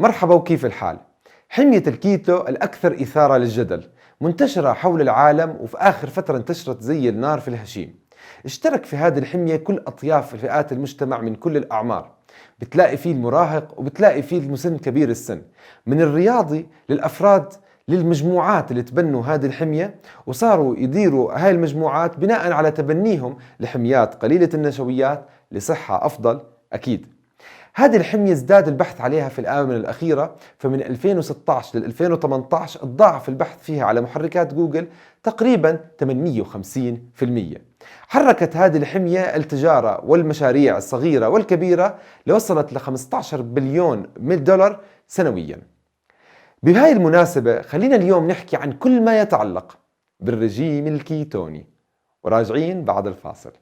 مرحبا وكيف الحال؟ حمية الكيتو الأكثر إثارة للجدل منتشرة حول العالم، وفي آخر فترة انتشرت زي النار في الهشيم. اشترك في هذه الحمية كل أطياف فئات المجتمع من كل الأعمار، بتلاقي فيه المراهق وبتلاقي فيه المسن كبير السن، من الرياضي للأفراد للمجموعات اللي تبنوا هذه الحمية وصاروا يديروا هاي المجموعات بناء على تبنيهم لحميات قليلة النشويات لصحة أفضل. أكيد هذه الحمية ازداد البحث عليها في الآونة الأخيرة، فمن 2016 ل 2018 تضاعف البحث فيها على محركات جوجل تقريبا 850%. حركت هذه الحمية التجارة والمشاريع الصغيرة والكبيرة لوصلت ل 15 بليون دولار سنويا. بهاي المناسبة خلينا اليوم نحكي عن كل ما يتعلق بالرجيم الكيتوني، وراجعين بعد الفاصل.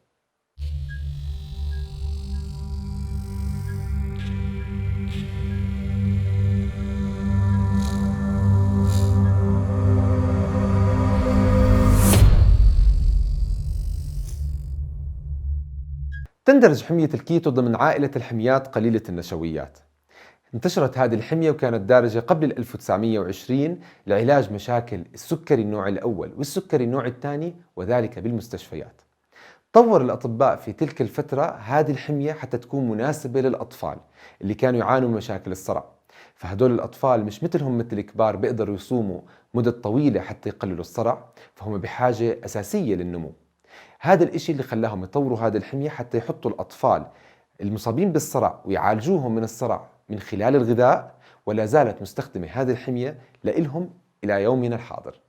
تندرج حمية الكيتو ضمن عائلة الحميات قليلة النشويات. انتشرت هذه الحمية وكانت دارجة قبل 1920 لعلاج مشاكل السكري النوع الأول والسكري النوع الثاني، وذلك بالمستشفيات. طور الأطباء في تلك الفترة هذه الحمية حتى تكون مناسبة للأطفال اللي كانوا يعانوا من مشاكل الصرع، فهدول الأطفال مش مثلهم مثل الكبار بيقدروا يصوموا مدة طويلة حتى يقللوا الصرع، فهم بحاجة أساسية للنمو. هذا الإشي اللي خلاهم يطوروا هذه الحمية حتى يحطوا الأطفال المصابين بالصرع ويعالجوهم من الصرع من خلال الغذاء، ولا زالت مستخدمة هذه الحمية لإلهم إلى يومنا الحاضر.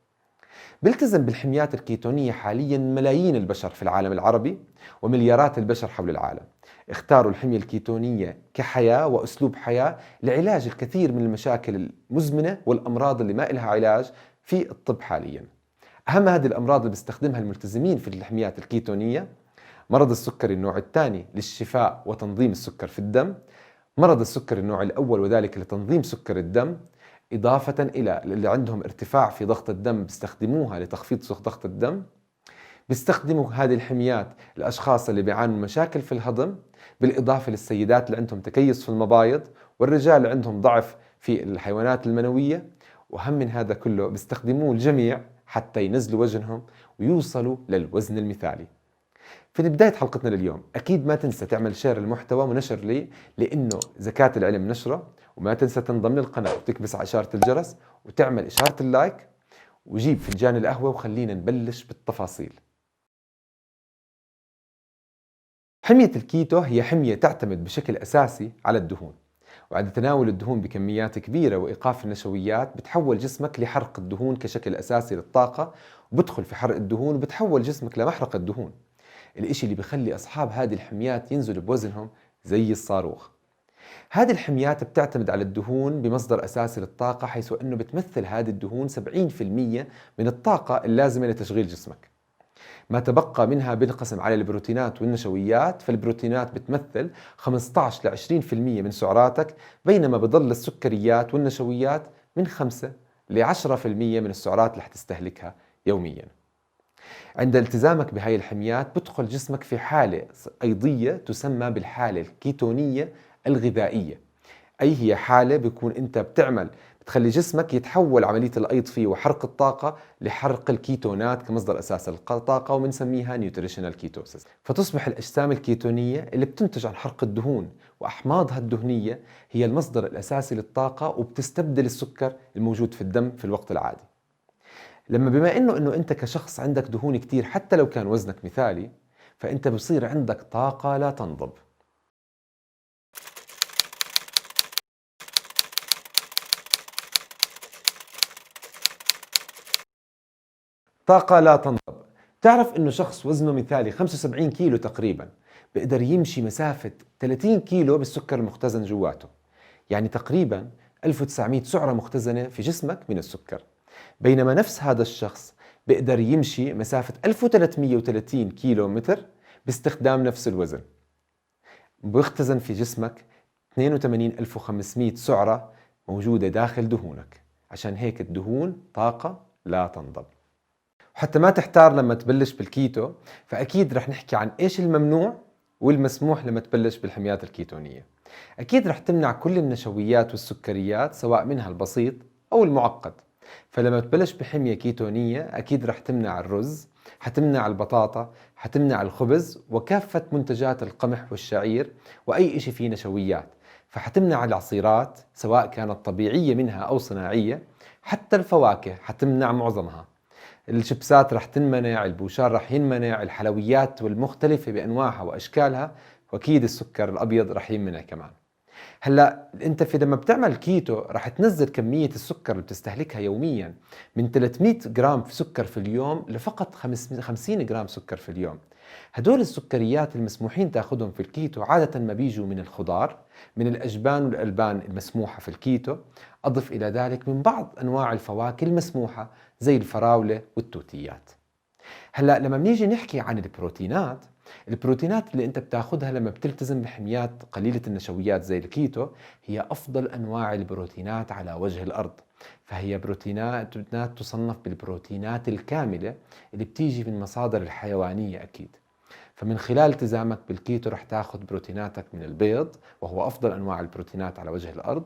بيلتزم بالحميات الكيتونية حاليا ملايين البشر في العالم العربي، ومليارات البشر حول العالم اختاروا الحمية الكيتونية كحياة وأسلوب حياة لعلاج الكثير من المشاكل المزمنة والأمراض اللي ما إلها علاج في الطب حاليا. أهم هذه الأمراض اللي بيستخدمها الملتزمين في الحميات الكيتونية: مرض السكري النوع الثاني للشفاء وتنظيم السكر في الدم، مرض السكر النوع الأول وذلك لتنظيم سكر الدم، إضافة إلى اللي عندهم ارتفاع في ضغط الدم بيستخدموها لتخفيض ضغط الدم. بيستخدموا هذه الحميات الأشخاص اللي بيعانوا من مشاكل في الهضم، بالإضافة للسيدات اللي عندهم تكيس في المبايض، والرجال اللي عندهم ضعف في الحيوانات المنوية. وهم من هذا كله بيستخدموه الجميع حتى ينزلوا وزنهم ويوصلوا للوزن المثالي. في بداية حلقتنا لليوم أكيد ما تنسى تعمل شير المحتوى ونشر لي، لأنه زكاة العلم نشره، وما تنسى تنضم للقناة وتكبس على إشارة الجرس وتعمل إشارة اللايك، وجيب فنجان القهوة وخلينا نبلش بالتفاصيل. حمية الكيتو هي حمية تعتمد بشكل أساسي على الدهون، وعند تناول الدهون بكميات كبيرة وإيقاف النشويات بتحول جسمك لحرق الدهون كشكل أساسي للطاقة، وبدخل في حرق الدهون وبتحول جسمك لمحرق الدهون، الإشي اللي بيخلي أصحاب هذه الحميات ينزلوا بوزنهم زي الصاروخ. هذه الحميات بتعتمد على الدهون بمصدر أساسي للطاقة، حيث أنه بتمثل هذه الدهون 70% من الطاقة اللازمة لتشغيل جسمك. ما تبقى منها بينقسم على البروتينات والنشويات، فالبروتينات بتمثل 15 ل 20% من سعراتك، بينما بضل السكريات والنشويات من 5 ل 10% من السعرات اللي حتستهلكها يوميا. عند التزامك بهاي الحميات بدخل جسمك في حالة أيضية تسمى بالحالة الكيتونية الغذائية، أي هي حالة بيكون أنت بتخلي جسمك يتحول عملية الأيض فيه وحرق الطاقة لحرق الكيتونات كمصدر أساس الطاقة، وبنسميها نيوتريشنال كيتوسيس. فتصبح الأجسام الكيتونية اللي بتنتج عن حرق الدهون وأحماضها الدهنية هي المصدر الأساسي للطاقة، وبتستبدل السكر الموجود في الدم في الوقت العادي. بما إنه أنت كشخص عندك دهون كتير حتى لو كان وزنك مثالي، فأنت بصير عندك طاقة لا تنضب. طاقة لا تنضب. تعرف إنه شخص وزنه مثالي 75 كيلو تقريبا بيقدر يمشي مسافة 30 كيلو بالسكر المختزن جواته، يعني تقريبا 1900 سعرة مختزنة في جسمك من السكر. بينما نفس هذا الشخص بيقدر يمشي مسافة 1330 كيلو متر باستخدام نفس الوزن. بيختزن في جسمك 82500 سعرة موجودة داخل دهونك، عشان هيك الدهون طاقة لا تنضب. وحتى ما تحتار لما تبلش بالكيتو، فأكيد رح نحكي عن إيش الممنوع والمسموح لما تبلش بالحميات الكيتونية. أكيد رح تمنع كل النشويات والسكريات سواء منها البسيط أو المعقد. فلما تبلش بحمية كيتونية أكيد رح تمنع الرز، حتمنع البطاطا، حتمنع الخبز وكافة منتجات القمح والشعير وأي إشي فيه نشويات. فحتمنع العصيرات سواء كانت طبيعية منها أو صناعية، حتى الفواكه حتمنع معظمها. الشيبسات رح تنمنع، البوشار رح ينمنع، الحلويات والمختلفة بأنواعها وأشكالها، وأكيد السكر الأبيض رح ينمنع كمان. هلا انت لما بتعمل كيتو رح تنزل كمية السكر اللي بتستهلكها يوميا من 300 جرام في سكر في اليوم لفقط 50 جرام سكر في اليوم. هدول السكريات المسموحين تاخذهم في الكيتو عادة ما بيجوا من الخضار، من الأجبان والألبان المسموحة في الكيتو، أضف إلى ذلك من بعض أنواع الفواكه المسموحة زي الفراولة والتوتيات. هلا لما بنيجي نحكي عن البروتينات اللي انت بتاخذها لما بتلتزم بحميات قليلة النشويات زي الكيتو هي افضل انواع البروتينات على وجه الارض. فهي بروتينات تصنف بالبروتينات الكاملة اللي بتيجي من مصادر الحيوانية اكيد. فمن خلال التزامك بالكيتو رح تاخذ بروتيناتك من البيض وهو افضل انواع البروتينات على وجه الارض،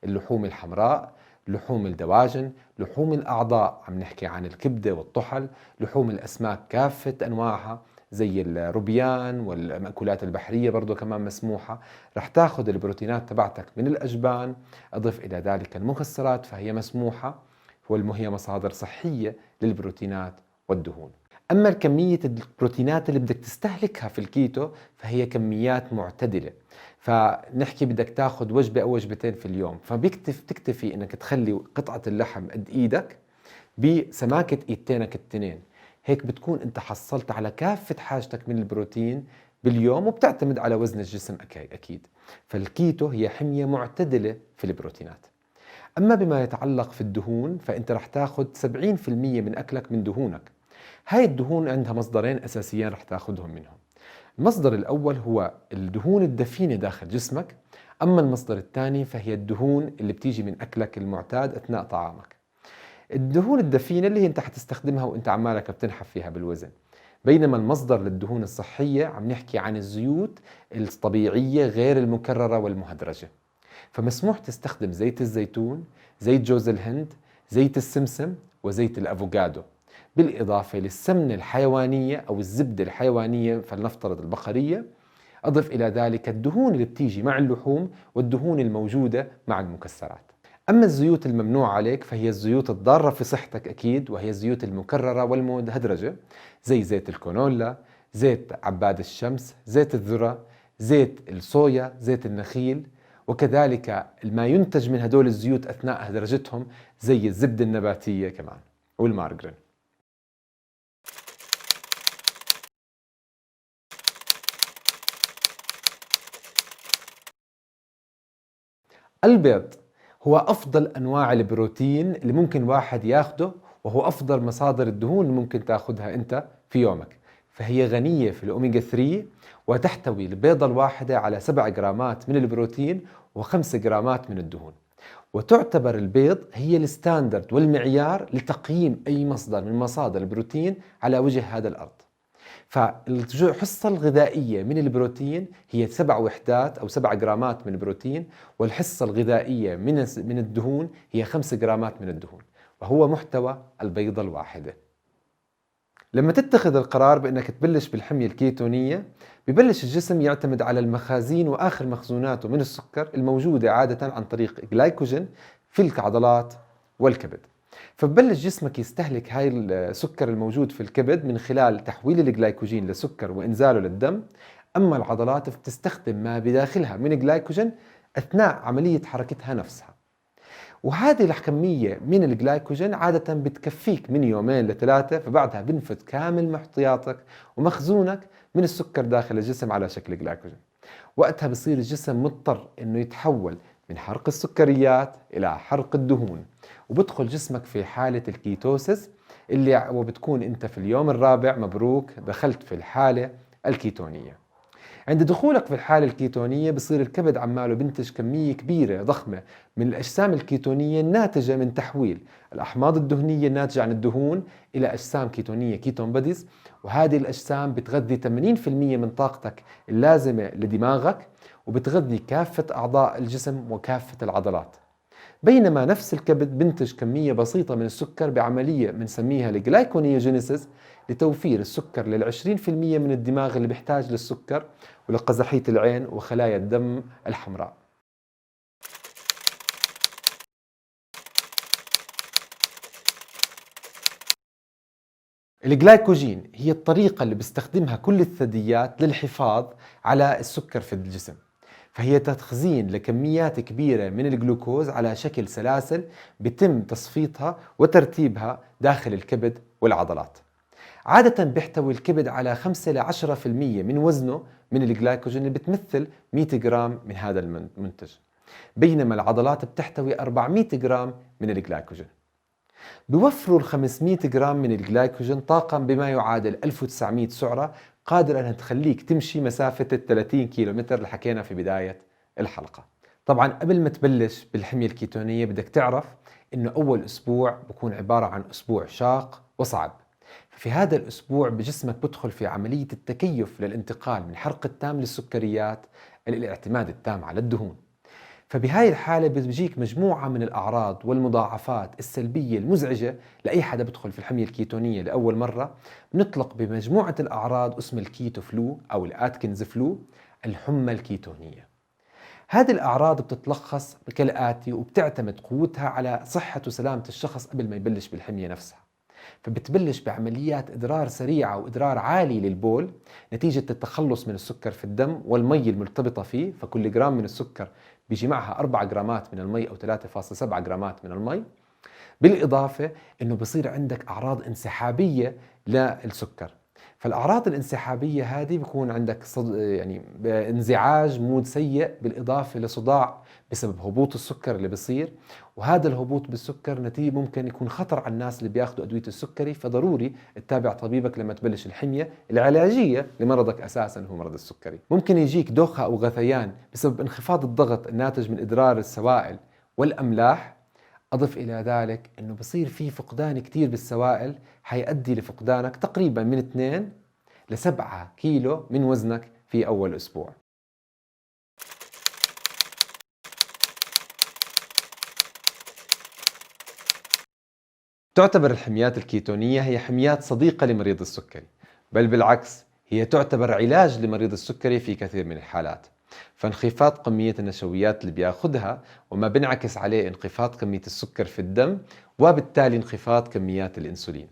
اللحوم الحمراء، لحوم الدواجن، لحوم الأعضاء عم نحكي عن الكبدة والطحل، لحوم الأسماك كافة أنواعها زي الروبيان والمأكولات البحرية برضو كمان مسموحة. رح تاخذ البروتينات تبعتك من الأجبان، أضف إلى ذلك المكسرات فهي مسموحة، وهي مصادر صحية للبروتينات والدهون. أما كمية البروتينات اللي بدك تستهلكها في الكيتو فهي كميات معتدلة. فنحكي بدك تاخذ وجبة أو وجبتين في اليوم، تكتفي إنك تخلي قطعة اللحم قد إيدك بسماكة إيدتينك التنين. هيك بتكون أنت حصلت على كافة حاجتك من البروتين باليوم، وبتعتمد على وزن الجسم أكيد. فالكيتو هي حمية معتدلة في البروتينات. أما بما يتعلق في الدهون فأنت رح تاخذ 70% من أكلك من دهونك. هاي الدهون عندها مصدرين أساسيين رح تاخذهم منهم. المصدر الأول هو الدهون الدفينة داخل جسمك، أما المصدر الثاني فهي الدهون اللي بتيجي من أكلك المعتاد أثناء طعامك. الدهون الدفينة اللي أنت حتستخدمها وأنت عمالك بتنحف فيها بالوزن، بينما المصدر للدهون الصحية عم نحكي عن الزيوت الطبيعية غير المكررة والمهدرجة. فمسموح تستخدم زيت الزيتون، زيت جوز الهند، زيت السمسم، وزيت الأفوكادو، بالإضافة للسمنة الحيوانية أو الزبدة الحيوانية فلنفترض البقرية. أضف إلى ذلك الدهون اللي بتيجي مع اللحوم والدهون الموجودة مع المكسرات. أما الزيوت الممنوع عليك فهي الزيوت الضارة في صحتك أكيد، وهي الزيوت المكررة والمهدرجة زي زيت الكونولا، زيت عباد الشمس، زيت الذرة، زيت الصويا، زيت النخيل، وكذلك ما ينتج من هدول الزيوت أثناء هدرجتهم زي الزبدة النباتية كمان والمارجرين. البيض هو أفضل أنواع البروتين اللي ممكن واحد ياخده، وهو أفضل مصادر الدهون اللي ممكن تاخدها أنت في يومك. فهي غنية في الأوميجا 3، وتحتوي البيضة الواحدة على 7 جرامات من البروتين و5 جرامات من الدهون. وتعتبر البيض هي الستاندرد والمعيار لتقييم أي مصدر من مصادر البروتين على وجه هذا الأرض. فالحصة الغذائية من البروتين هي 7 وحدات أو 7 جرامات من البروتين، والحصة الغذائية من الدهون هي 5 جرامات من الدهون، وهو محتوى البيضة الواحدة. لما تتخذ القرار بأنك تبلش بالحمية الكيتونية، ببلش الجسم يعتمد على المخازين وآخر مخزوناته من السكر الموجودة عادة عن طريق جلايكوجين في العضلات والكبد. فببلش جسمك يستهلك هاي السكر الموجود في الكبد من خلال تحويل الجلايكوجين لسكر وإنزاله للدم. أما العضلات بتستخدم ما بداخلها من جلايكوجين أثناء عملية حركتها نفسها. وهذه الكمية من الجلايكوجين عادة بتكفيك من 2 ل3، فبعدها بنفذ كامل محتياطك ومخزونك من السكر داخل الجسم على شكل جلايكوجين. وقتها بصير الجسم مضطر انه يتحول من حرق السكريات الى حرق الدهون، وبدخل جسمك في حالة الكيتوسيس وبتكون انت في اليوم الرابع مبروك دخلت في الحالة الكيتونية. عند دخولك في الحالة الكيتونية بصير الكبد عماله بنتج كمية كبيرة ضخمة من الأجسام الكيتونية الناتجة من تحويل الأحماض الدهنية الناتجة عن الدهون إلى أجسام كيتونية كيتون بوديز، وهذه الأجسام بتغذي 80% من طاقتك اللازمة لدماغك وبتغذي كافة أعضاء الجسم وكافة العضلات. بينما نفس الكبد بنتج كمية بسيطة من السكر بعملية بنسميها الجلايكونيوجينيسيس لتوفير السكر لل20% من الدماغ اللي بيحتاج للسكر ولقزحية العين وخلايا الدم الحمراء. الجلايكوجين هي الطريقة اللي بيستخدمها كل الثدييات للحفاظ على السكر في الجسم، فهي تخزين لكميات كبيرة من الجلوكوز على شكل سلاسل بتم تصفيتها وترتيبها داخل الكبد والعضلات. عادة بيحتوي الكبد على 5 ل 10% من وزنه من الجلايكوجين اللي بتمثل 100 جرام من هذا المنتج، بينما العضلات بتحتوي 400 جرام من الجلايكوجين. بيوفروا ال 500 جرام من الجلايكوجين طاقة بما يعادل 1900 سعرة، قادرة أنها تخليك تمشي مسافة ال 30 كيلومتر اللي حكينا في بداية الحلقة. طبعا قبل ما تبلش بالحمية الكيتونية بدك تعرف إنه أول أسبوع بكون عبارة عن أسبوع شاق وصعب. في هذا الأسبوع بجسمك بدخل في عملية التكيف للانتقال من حرق التام للسكريات إلى الاعتماد التام على الدهون. فبهاي الحالة بتجيك مجموعة من الأعراض والمضاعفات السلبية المزعجة لأي حدا بدخل في الحمية الكيتونية لأول مرة. بنطلق بمجموعة الأعراض اسم الكيتو فلو أو الآتكنز فلو، الحمى الكيتونية. هذه الأعراض بتتلخص كالآتي وبتعتمد قوتها على صحة وسلامة الشخص قبل ما يبلش بالحمية نفسها. فبتبلش بعمليات إدرار سريعة وإدرار عالي للبول نتيجة التخلص من السكر في الدم والمي المرتبطة فيه، فكل جرام من السكر بيجي معها 4 جرامات من المي أو 3.7 جرامات من المي. بالإضافة أنه بصير عندك أعراض انسحابية للسكر، فالأعراض الانسحابية هذه بيكون عندك انزعاج، مود سيء، بالإضافة لصداع بسبب هبوط السكر اللي بيصير. وهذا الهبوط بالسكر نتيجة ممكن يكون خطر على الناس اللي بياخذوا أدوية السكري، فضروري تتابع طبيبك لما تبلش الحمية العلاجية لمرضك أساسا هو مرض السكري. ممكن يجيك دوخة أو غثيان بسبب انخفاض الضغط الناتج من إدرار السوائل والأملاح. أضف إلى ذلك أنه بصير في فقدان كتير بالسوائل، حيؤدي لفقدانك تقريبا من 2 ل 7 كيلو من وزنك في أول أسبوع. تعتبر الحميات الكيتونية هي حميات صديقة لمريض السكري، بل بالعكس هي تعتبر علاج لمريض السكري في كثير من الحالات. فانخفاض كمية النشويات اللي بياخدها وما بنعكس عليه انخفاض كمية السكر في الدم وبالتالي انخفاض كميات الإنسولين.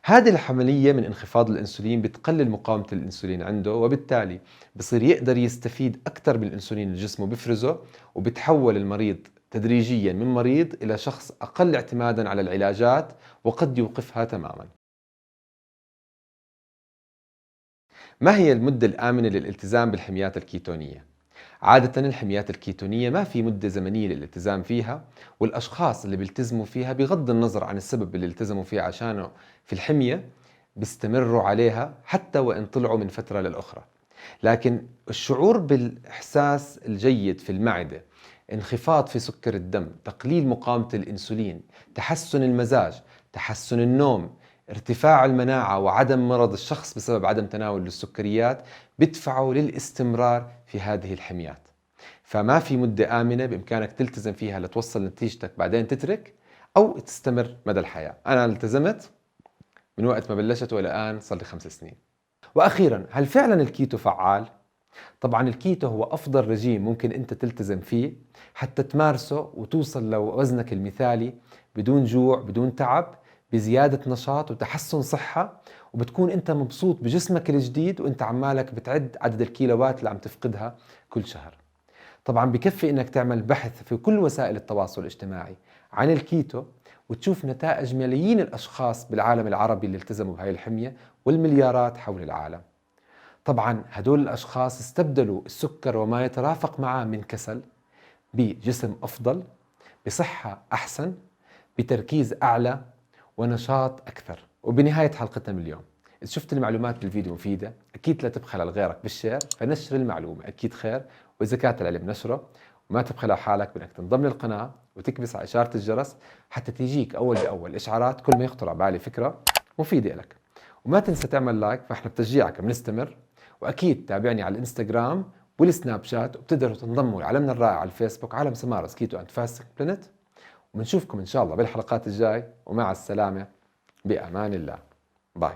هذه العملية من انخفاض الأنسولين بتقلل مقاومة الأنسولين عنده، وبالتالي بصير يقدر يستفيد أكثر من الأنسولين اللي جسمه بيفرزه، وبتحول المريض تدريجيا من مريض إلى شخص أقل اعتمادا على العلاجات وقد يوقفها تماما. ما هي المدة الآمنة للالتزام بالحميات الكيتونية؟ عادة الحميات الكيتونية ما في مدة زمنية للالتزام فيها، والأشخاص اللي بيلتزموا فيها بغض النظر عن السبب اللي التزموا فيه عشانه في الحمية بيستمروا عليها حتى وإن طلعوا من فترة للأخرى. لكن الشعور بالإحساس الجيد في المعدة، انخفاض في سكر الدم، تقليل مقاومة الإنسولين، تحسن المزاج، تحسن النوم، ارتفاع المناعة وعدم مرض الشخص بسبب عدم تناول السكريات بدفعوا للاستمرار في هذه الحميات. فما في مدة آمنة بإمكانك تلتزم فيها لتوصل نتيجتك بعدين تترك أو تستمر مدى الحياة. أنا التزمت من وقت ما بلشت والآن صار لي 5 سنين. وأخيرا، هل فعلا الكيتو فعال؟ طبعا الكيتو هو أفضل رجيم ممكن أنت تلتزم فيه حتى تمارسه وتوصل لوزنك المثالي بدون جوع، بدون تعب، بزيادة نشاط وتحسن صحة، وبتكون أنت مبسوط بجسمك الجديد وأنت عمالك بتعد عدد الكيلوات اللي عم تفقدها كل شهر. طبعا بكفي أنك تعمل بحث في كل وسائل التواصل الاجتماعي عن الكيتو وتشوف نتائج ملايين الأشخاص بالعالم العربي اللي التزموا بهاي الحمية والمليارات حول العالم. طبعا هدول الأشخاص استبدلوا السكر وما يترافق معه من كسل بجسم أفضل، بصحة أحسن، بتركيز أعلى، ونشاط أكثر. وبنهاية حلقتنا من اليوم، إذا شفت المعلومات بالفيديو مفيدة أكيد لا تبخل على غيرك بالشير، فنشر المعلومة أكيد خير، وإذا كانت العلم نشره. وما تبخل على حالك بأنك تنضم للقناة وتكبس على إشارة الجرس حتى تيجيك أول بأول إشعارات كل ما يخطر على بالي فكرة مفيدة لك. وما تنسى تعمل لايك، فإحنا بتشجيعك بنستمر. وأكيد تابعني على الإنستغرام والسناب شات، وبتقدروا تنضموا لعالمنا الرائع على الفيسبوك عالم سمارة كيتو أند فاستنج بلانت. وبنشوفكم إن شاء الله بالحلقات الجاي، ومع السلامة، بأمان الله. باي.